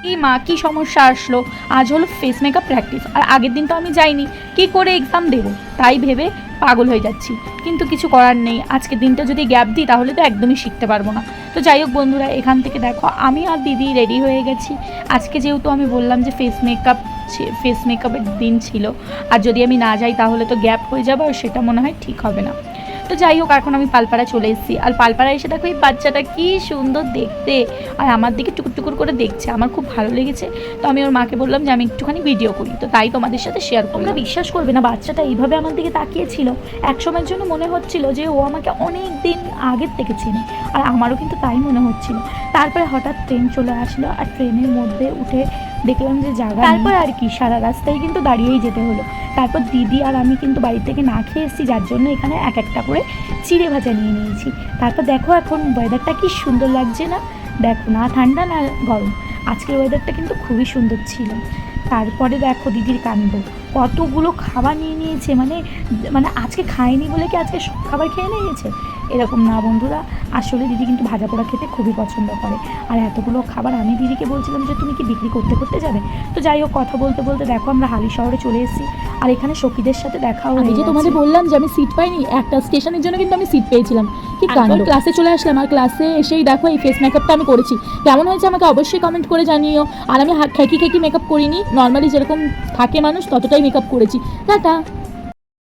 এই মা কী সমস্যা আসলো, আজ হলো ফেস মেকআপ প্র্যাকটিস, আর আগের দিন তো আমি যাইনি, কি করে এক্সাম দেবো তাই ভেবে পাগল হয়ে যাচ্ছি। কিন্তু কিছু করার নেই, আজকে দিনটা যদি গ্যাপ দিই তাহলে তো একদমই শিখতে পারবো না। তো যাই হোক বন্ধুরা, এখান থেকে দেখো আমি আর দিদি রেডি হয়ে গেছি। আজকে যেহেতু আমি বললাম যে ফেস মেকআপের দিন ছিল, আর যদি আমি না যাই তাহলে তো গ্যাপ হয়ে যাবে, আর সেটা মনে হয় ঠিক হবে না। তো যাই হোক, এখন আমি পালপাড়া চলে এসেছি, আর পালপাড়া এসে দেখো এই বাচ্চাটা কি সুন্দর দেখতে, আর আমার দিকে টুকুর টুকুর করে দেখছে, আমার খুব ভালো লেগেছে। তো আমি ওর মাকে বললাম যে আমি একটুখানি ভিডিও করি, তো তাই তোমাদের সাথে শেয়ার করি। তোমরা বিশ্বাস করবে না, বাচ্চাটা এইভাবে আমার দিকে তাকিয়েছিল, এক সময়ের জন্য মনে হচ্ছিল যে ও আমাকে অনেক দিন আগের থেকে চেনে, আর আমারও কিন্তু তাই মনে হচ্ছিল। তারপরে হঠাৎ ট্রেন চলে আসলো, আর ট্রেনের মধ্যে উঠে দেখলাম যে জায়গা, তারপর আর কি সারা রাস্তায় কিন্তু দাঁড়িয়েই যেতে হলো। তারপর দিদি আর আমি কিন্তু বাড়ি থেকে না খেয়ে এসেছি, যার জন্য এখানে এক একটা করে চিড়ে ভাজা নিয়ে নিয়েছি। তারপর দেখো এখন ওয়েদারটা কি সুন্দর লাগছে না, দেখো না ঠান্ডা না গরম, আজকের ওয়েদারটা কিন্তু খুবই সুন্দর ছিল। তারপরে দেখো দিদির কাণ্ড, কতগুলো খাবার নিয়ে নিয়েছে, মানে মানে আজকে খায়নি বলে কি আজকে সব খাবার খেয়ে নিয়েছে, এরকম না বন্ধুরা। আসলে দিদি কিন্তু ভাজা পোড়া খেতে খুবই পছন্দ করে, আর এতগুলো খাবার আমি দিদিকে বলছিলাম যে তুমি কি বিক্রি করতে করতে যাবে। তো যাই হোক, কথা বলতে বলতে দেখো আমরা হালি শহরে চলে এসেছি, আর এখানে সখীদের সাথে দেখাও। আমি যে তোমাদের বললাম যে আমি সিট পাইনি, একটা স্টেশনের জন্য কিন্তু আমি সিট পেয়েছিলাম। কি কাণ্ড! ক্লাসে চলে আসলাম, আর ক্লাসে এসেই দেখো এই ফেস মেকআপটা আমি করেছি। কেমন হয়েছে আমাকে অবশ্যই কমেন্ট করে জানিও। আর আমি খেকি মেকআপ করিনি, নর্মালি যেরকম থাকে মানুষ ততটাই মেকআপ করেছি। টাটা।